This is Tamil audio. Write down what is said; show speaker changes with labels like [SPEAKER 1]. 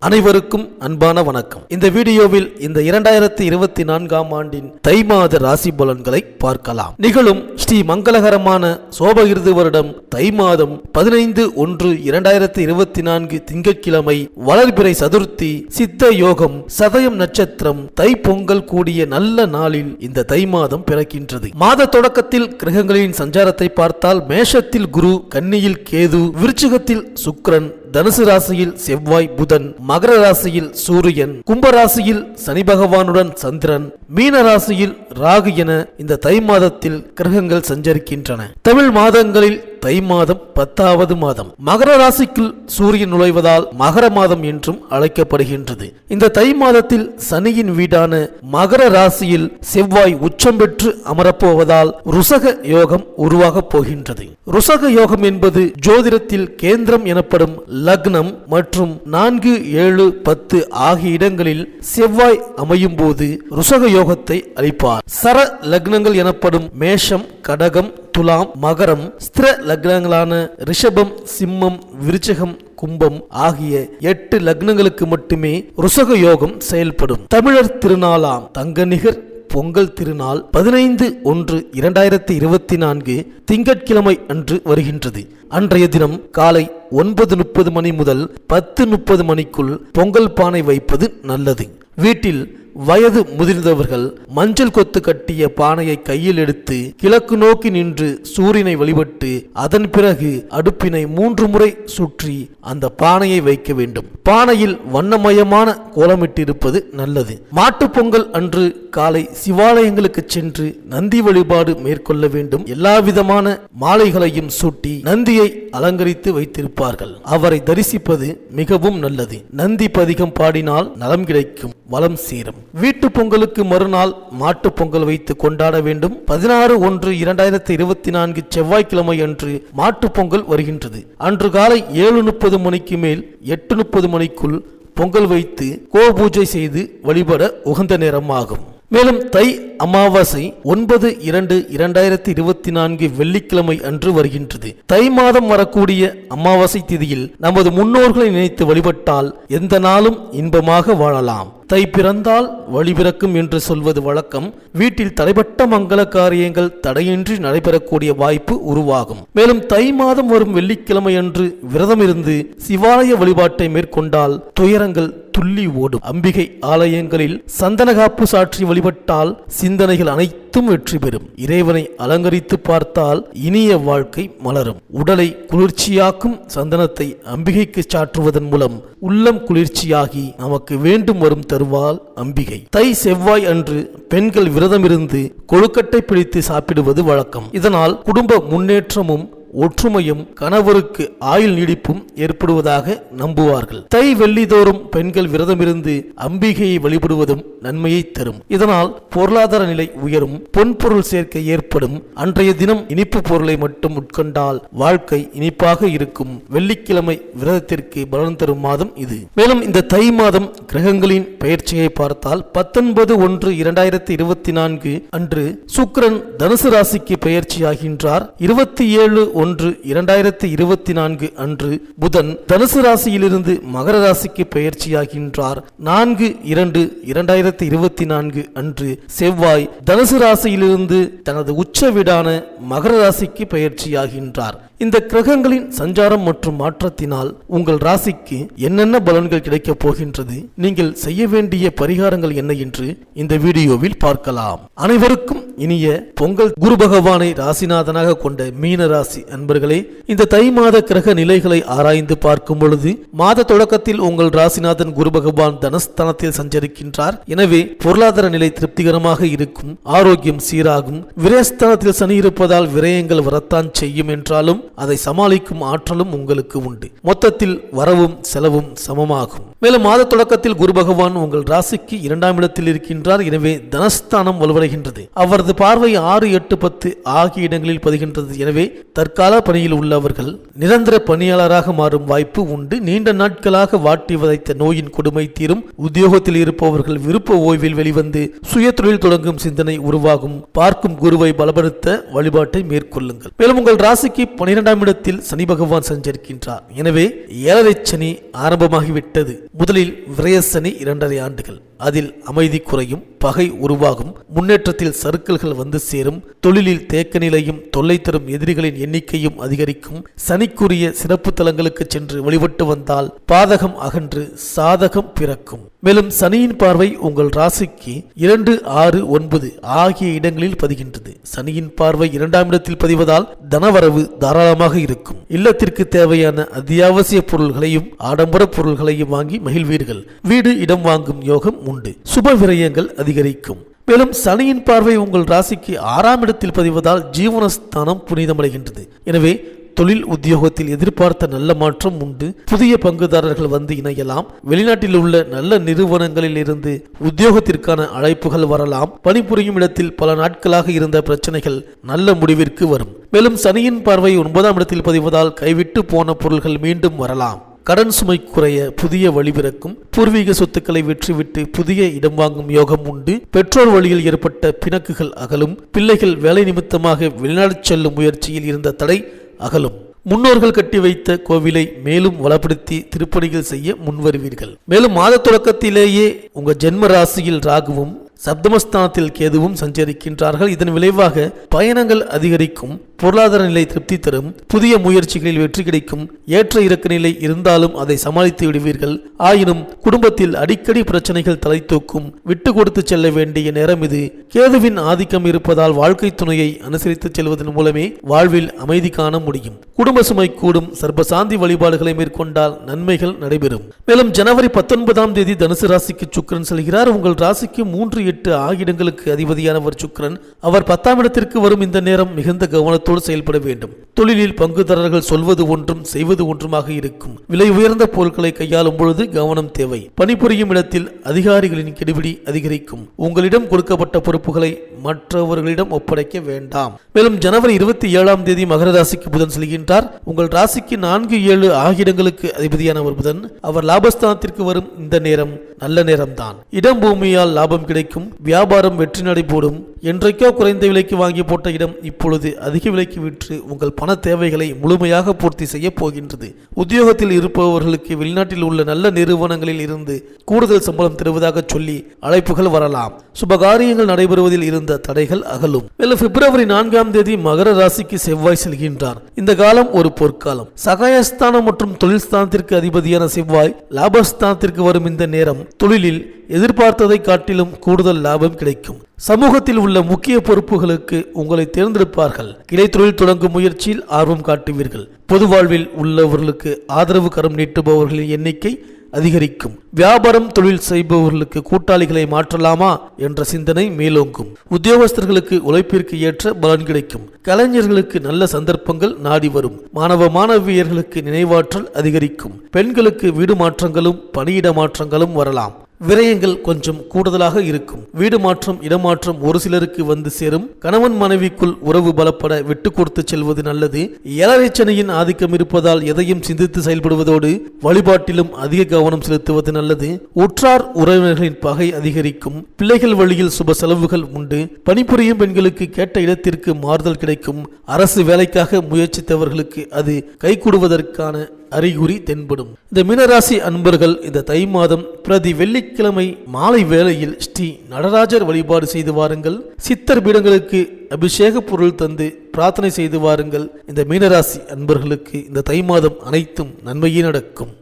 [SPEAKER 1] அனைவருக்கும் அன்பான வணக்கம். இந்த வீடியோவில் இந்த 2024ஆம் ஆண்டின் தை மாத ராசி பலன்களை பார்க்கலாம். நிகழும் ஸ்ரீ மங்களகரமான சோபகிருது வருடம் தை மாதம் 15/1/2024 திங்கட்கிழமை வளர்பிறை சதுர்த்தி சித்த யோகம் சதயம் நட்சத்திரம் தை பொங்கல் கூடிய நல்ல நாளில் இந்த தை மாதம் பிறக்கின்றது. மாத தொடக்கத்தில் கிரகங்களின் சஞ்சாரத்தை பார்த்தால் மேஷத்தில் குரு, கன்னியில் கேது, விருச்சிகத்தில் சுக்கிரன், தனுசு ராசியில் செவ்வாய் புதன், மகர ராசியில் சூரியன், கும்பராசியில் சனி பகவானுடன் சந்திரன், மீன ராசியில் ராகு என இந்த தை மாதத்தில் கிரகங்கள் சஞ்சரிக்கின்றன. தமிழ் மாதங்களில் தை மாதம் 10வது மாதம். மகர ராசிக்குள் சூரியன் நுழைவதால் மகர மாதம் என்றும் அழைக்கப்படுகின்றது. இந்த தை மாதத்தில் சனியின் வீடான மகர ராசியில் செவ்வாய் உச்சம் பெற்று அமரப்போவதால் ருசக யோகம் உருவாகப் போகின்றது. ருசக யோகம் என்பது ஜோதிடத்தில் கேந்திரம் எனப்படும் லக்னம் மற்றும் 4, 7, 10 ஆகிய இடங்களில் செவ்வாய் அமையும் போது ருசக யோகத்தை அளிப்பார். சர லக்னங்கள் எனப்படும் மேஷம், கடகம், துலாம், மகரம், ஸ்திர லக்னங்களான ரிஷபம், சிம்மம், விருச்சிகம், கும்பம் ஆகிய 8 லக்னங்களுக்கு மட்டுமே ருசக யோகம் செயல்படும். தமிழர் திருநாளாம் தங்கநிகர் பொங்கல் திருநாள் 15/1/2024 திங்கட்கிழமை அன்று வருகின்றது. அன்றைய தினம் காலை 9:30 மணி முதல் 10:30 மணிக்குள் பொங்கல் பானை வைப்பது நல்லது. வீட்டில் வயது முதிர்ந்தவர்கள் மஞ்சள் கொத்து கட்டிய பானையை கையில் எடுத்து கிழக்கு நோக்கி நின்று சூரியனை வழிபட்டு அதன் பிறகு அடுப்பினை 3 முறை சுற்றி அந்த பானையை வைக்க வேண்டும். பானையில் வண்ணமயமான கோலமிட்டிருப்பது நல்லது. மாட்டுப் பொங்கல் அன்று காலை சிவாலயங்களுக்கு சென்று நந்தி வழிபாடு மேற்கொள்ள வேண்டும். எல்லா விதமான மாலைகளையும் சூட்டி நந்தியை அலங்கரித்து வைத்திருப்பார்கள். அவரை தரிசிப்பது மிகவும் நல்லது. நந்தி பதிகம் பாடினால் நலம் கிடைக்கும், வளம் சேரும். வீட்டு பொங்கலுக்கு மறுநாள் மாட்டு பொங்கல் வைத்து கொண்டாட வேண்டும். 16/1/2024 செவ்வாய்க்கிழமை அன்று மாட்டு பொங்கல் வருகின்றது. அன்று காலை 7:30 மணிக்கு மேல் 8:30 மணிக்குள் பொங்கல் வைத்து கோ பூஜை செய்து வழிபட உகந்த நேரமாகும். மேலும் தை அமாவாசை 9/2/2024 வெள்ளிக்கிழமை அன்று வருகின்றது. தை மாதம் வரக்கூடிய அமாவாசை திதியில் நமது முன்னோர்களை நினைத்து வழிபட்டால் எந்த நாளும் இன்பமாக வாழலாம். தை பிறந்தால் வழி பிறக்கும் என்று சொல்வது வழக்கம். வீட்டில் தடைப்பட்ட மங்கள காரியங்கள் தடையின்றி நடைபெறக்கூடிய வாய்ப்பு உருவாகும். மேலும் தை மாதம் வரும் வெள்ளிக்கிழமை அன்று விரதம் இருந்து சிவாலய வழிபாட்டை மேற்கொண்டால் துயரங்கள் துள்ளி ஓடும். அம்பிகை ஆலயங்களில் சந்தனகாப்பு சாற்றி வழிபட்டால் சிந்தனைகள் அனைத்தும் வெற்றி பெறும். இறைவனை அலங்கரித்து பார்த்தால் இனிய வாழ்க்கை மலரும். உடலை குளிர்ச்சியாக்கும் சந்தனத்தை அம்பிகைக்கு சாற்றுவதன் மூலம் உள்ளம் குளிர்ச்சியாகி நமக்கு வேண்டும் வரும் தருவாள் அம்பிகை. தை செவ்வாய் அன்று பெண்கள் விரதமிருந்து கொழுக்கட்டை பிடித்து சாப்பிடுவது வழக்கம். இதனால் குடும்ப முன்னேற்றமும் ஒற்றுமையும் கணவருக்கு ஆயுள் நீடிப்பும் ஏற்படுவதாக நம்புவார்கள். தை வெள்ளிதோறும் பெண்கள் விரதமிருந்து அம்பிகையை வழிபடுவதும் நன்மையை தரும். இதனால் பொருளாதார நிலை உயரும், பொன்பொருள் சேர்க்கை ஏற்படும். அன்றைய தினம் இனிப்பு பொருளை மட்டும் உட்கொண்டால் வாழ்க்கை இனிப்பாக இருக்கும். வெள்ளிக்கிழமை விரதத்திற்கு பலன் தரும் மாதம் இது. மேலும் இந்த தை மாதம் கிரகங்களின் பெயர்ச்சியை பார்த்தால் 19/1/2024 அன்று சுக்கிரன் தனுசு ராசிக்கு பெயர்ச்சியாகின்றார். 27/1/2024 அன்று புதன் தனுசு ராசியிலிருந்து மகர ராசிக்கு பெயர்ச்சியாகின்றார். 4/2/2024 அன்று செவ்வாய் தனுசு ராசியிலிருந்து தனது உச்ச வீடான மகர ராசிக்கு பெயர்ச்சியாகின்றார். இந்த கிரகங்களின் சஞ்சாரம் மற்றும் மாற்றத்தினால் உங்கள் ராசிக்கு என்னென்ன பலன்கள் கிடைக்கப் போகின்றது, நீங்கள் செய்ய வேண்டிய பரிகாரங்கள் என்ன என்று இந்த வீடியோவில் பார்க்கலாம். அனைவருக்கும் இனிய பொங்கல். குரு பகவானை ராசிநாதனாக கொண்ட மீன ராசி அன்பர்களே, இந்த தை மாத கிரக நிலைகளை ஆராய்ந்து பார்க்கும் பொழுது மாத தொடக்கத்தில் உங்கள் ராசிநாதன் குரு பகவான் தனஸ்தானத்தில் சஞ்சரிக்கின்றார். எனவே பொருளாதார நிலை திருப்திகரமாக இருக்கும், ஆரோக்கியம் சீராகும். விரயஸ்தானத்தில் சனி இருப்பதால் விரயங்கள் வரத்தான் செய்யும் என்றாலும் அதை சமாளிக்கும் ஆற்றலும் உங்களுக்கு உண்டு. மொத்தத்தில் வரவும் செலவும் சமமாகும். மேலும் மாத தொடக்கத்தில் குரு பகவான் உங்கள் ராசிக்கு 2ஆம் இடத்தில் இருக்கின்றார். எனவே தனஸ்தானம் வலுவடைகின்றது. அவரது பார்வை 6, 8, 10 ஆகிய இடங்களில் பதிகின்றது. எனவே தற்கால பணியில் உள்ளவர்கள் நிரந்தர பணியாளராக மாறும் வாய்ப்பு உண்டு. நீண்ட நாட்களாக வாட்டி வதைத்த நோயின் கொடுமை தீரும். உத்தியோகத்தில் இருப்பவர்கள் விருப்ப ஓய்வில் வெளிவந்து சுய தொழில் தொடங்கும் சிந்தனை உருவாகும். பார்க்கும் குருவை பலப்படுத்த வழிபாட்டை மேற்கொள்ளுங்கள். மேலும் உங்கள் ராசிக்கு 12ஆம் இடத்தில் சனி பகவான் சஞ்சரிக்கின்றார். எனவே 7.5 சனி ஆரம்பமாகிவிட்டது. முதலில் விரய சனி 2.5 ஆண்டுகள், அதில் அமைதி குறையும், பகை உருவாகும், முன்னேற்றத்தில் சறுக்கல்கள் வந்து சேரும், தொழிலில் தேக்க நிலையும் தொல்லை தரும் எதிரிகளின் எண்ணிக்கையும் அதிகரிக்கும். சனிக்குரிய சிறப்பு தலங்களுக்கு சென்று வழிபட்டு வந்தால் பாதகம் அகன்று சாதகம் பிறக்கும். மேலும் சனியின் பார்வை உங்கள் ராசிக்கு 2, 6, 9 ஆகிய இடங்களில் பதிகின்றது. சனியின் பார்வை 2ஆம் இடத்தில் பதிவதால் தனவரவு தாராளமாக இருக்கும். இல்லத்திற்கு தேவையான அத்தியாவசிய பொருள்களையும் ஆடம்பர பொருள்களையும் வாங்கி மகிழ்வீர்கள். வீடு இடம் வாங்கும் யோகம் உண்டு. சுப விரயங்கள் அதிகரிக்கும். மேலும் சனியின் பார்வை உங்கள் ராசிக்கு 6ஆம் இடத்தில் பதிவதால் ஜீவனஸ்தானம் புனிதமடைகின்றது. எனவே தொழில் உத்தியோகத்தில் எதிர்பார்த்த நல்ல மாற்றம் உண்டு. புதிய பங்குதாரர்கள் வந்து இணையலாம். வெளிநாட்டில் உள்ள நல்ல நிறுவனங்களில் இருந்து உத்தியோகத்திற்கான அழைப்புகள் வரலாம். பணிபுரியும் இடத்தில் பல நாட்களாக இருந்த பிரச்சனைகள் நல்ல முடிவிற்கு வரும். மேலும் சனியின் பார்வை 9ஆம் இடத்தில் பதிவதால் கைவிட்டு போன பொருள்கள் மீண்டும் வரலாம். கடன் சுமை குறைய புதிய வழி பிறக்கும். பூர்வீக சொத்துக்களை விற்றுவிட்டு புதிய இடம் வாங்கும் யோகம் உண்டு. பெற்றோர் வழியில் ஏற்பட்ட பிணக்குகள் அகலும். பிள்ளைகள் வேலை நிமித்தமாக வெளிநாடு செல்லும் முயற்சியில் இருந்த தடை அகலும். முன்னோர்கள் கட்டி வைத்த கோவிலை மேலும் வளப்படுத்தி திருப்பணிகள் செய்ய முன்வருவீர்கள். மேலும் மாத தொடக்கத்திலேயே உங்க ஜென்ம ராசியில் ராகுவும் சப்தமஸ்தானத்தில் கேதுவும் சஞ்சரிக்கின்றார்கள். இதன் விளைவாக பயணங்கள் அதிகரிக்கும். பொருளாதார நிலை திருப்தி தரும். புதிய முயற்சிகளில் வெற்றி கிடைக்கும். ஏற்ற இறக்க நிலை இருந்தாலும் அதை சமாளித்து விடுவீர்கள். ஆயினும் குடும்பத்தில் அடிக்கடி பிரச்சனைகள் தலை தூக்கும். விட்டு கொடுத்து செல்ல வேண்டிய நேரம் இது. கேதுவின் ஆதிக்கம் இருப்பதால் வாழ்க்கை துணையை அனுசரித்து செல்வதன் மூலமே வாழ்வில் அமைதி காண முடியும். குடும்ப சுமை கூடும். சர்பசாந்தி வழிபாடுகளை மேற்கொண்டால் நன்மைகள் நடைபெறும். மேலும் ஜனவரி 19ஆம் தேதி தனுசு ராசிக்கு சுக்கிரன் செல்கிறார். உங்கள் ராசிக்கு 3, 8 ஆகிய இடங்களுக்கு அதிபதியானவர் சுக்கிரன். அவர் 10ஆம் இடத்திற்கு வரும் இந்த நேரம் மிகுந்த கவனத்தோடு செயல்பட வேண்டும். தொழிலில் பங்குதாரர்கள் சொல்வது ஒன்றும் செய்வது ஒன்றுமாக இருக்கும். விலை உயர்ந்த பொருட்களை கையாளும் பொழுது கவனம் தேவை. பணிபுரியும் இடத்தில் அதிகாரிகளின் கெடுபிடி அதிகரிக்கும். உங்களிடம் கொடுக்கப்பட்ட பொறுப்புகளை மற்றவர்களிடம் ஒப்படைக்க வேண்டாம். மேலும் ஜனவரி 27ஆம் தேதி மகர ராசிக்கு புதன் செல்கின்றார். உங்கள் ராசிக்கு 4, 7 ஆகிய இடங்களுக்கு அதிபதியானவர் புதன். அவர் லாபஸ்தானத்திற்கு வரும் இந்த நேரம் நல்ல நேரம்தான். இடம் பூமியால் லாபம் கிடைக்கும். வியாபாரம் வெற்றி நடைபோடும். என்றைக்கோ குறைந்த விலைக்கு வாங்கி போட்ட இடம் இப்பொழுது அதிக விலைக்கு விற்று உங்கள் பண தேவைகளை முழுமையாக பூர்த்தி செய்ய போகின்றது. உத்தியோகத்தில் இருப்பவர்களுக்கு வெளிநாட்டில் உள்ள நல்ல நிறுவனங்களில் இருந்து கூடுதல் சம்பளம் தருவதாக சொல்லி அழைப்புகள் வரலாம். சுபகாரியங்கள் நடைபெறுவதில் இருந்த தடைகள் அகலும். மேலும் பிப்ரவரி 4ஆம் தேதி மகர ராசிக்கு செவ்வாய் செல்கின்றார். இந்த காலம் ஒரு பொற்காலம். சகாயஸ்தானம் மற்றும் தொழில் ஸ்தானத்திற்கு அதிபதியான செவ்வாய் லாபஸ்தானத்திற்கு வரும் இந்த நேரம் தொழிலில் எதிர்பார்த்ததை காட்டிலும் கூடுதல் லாபம் கிடைக்கும். சமூகத்தில் உள்ள முக்கிய பொறுப்புகளுக்கு உங்களை தேர்ந்தெடுப்பார்கள். கிளை தொழில் தொடங்கும் முயற்சியில் ஆர்வம் காட்டுவீர்கள். பொது வாழ்வில் உள்ளவர்களுக்கு ஆதரவு கரம் நீட்டுபவர்களின் எண்ணிக்கை அதிகரிக்கும். வியாபாரம் தொழில் செய்பவர்களுக்கு கூட்டாளிகளை மாற்றலாமா என்ற சிந்தனை மேலோங்கும். உத்தியோகஸ்தர்களுக்கு உழைப்பிற்கு ஏற்ற பலன் கிடைக்கும். கலைஞர்களுக்கு நல்ல சந்தர்ப்பங்கள் நாடி வரும். மாணவ மாணவியர்களுக்கு நினைவாற்றல் அதிகரிக்கும். பெண்களுக்கு வீடு மாற்றங்களும் பணியிட மாற்றங்களும் வரலாம். விரயங்கள் கொஞ்சம் கூடுதலாக இருக்கும். வீடு மாற்றம் இடமாற்றம் ஒரு சிலருக்கு வந்து சேரும். கணவன் மனைவிக்குள் உறவு பலப்பட விட்டு கொடுத்து செல்வது நல்லது. 7.5 சனியின் ஆதிக்கம் இருப்பதால் எதையும் சிந்தித்து செயல்படுவதோடு வழிபாட்டிலும் அதிக கவனம் செலுத்துவது நல்லது. உற்றார் உறவினர்களின் பகை அதிகரிக்கும். பிள்ளைகள் வழியில் சுப செலவுகள் உண்டு. பணிபுரியும் பெண்களுக்கு கேட்ட இடத்திற்கு மாறுதல் கிடைக்கும். அரசு வேலைக்காக முயற்சித்தவர்களுக்கு அது கைகூடுவதற்கான அறிகுறி தென்படும். இந்த மீனராசி அன்பர்கள் இந்த தை மாதம் பிரதி வெள்ளிக்கிழமை மாலை வேளையில் ஸ்ரீ நடராஜர் வழிபாடு செய்து வாருங்கள். சித்தர் பீடங்களுக்கு அபிஷேக பொருள் தந்து பிரார்த்தனை செய்து வாருங்கள். இந்த மீனராசி அன்பர்களுக்கு இந்த தை மாதம் அனைத்தும் நன்மையே நடக்கும்.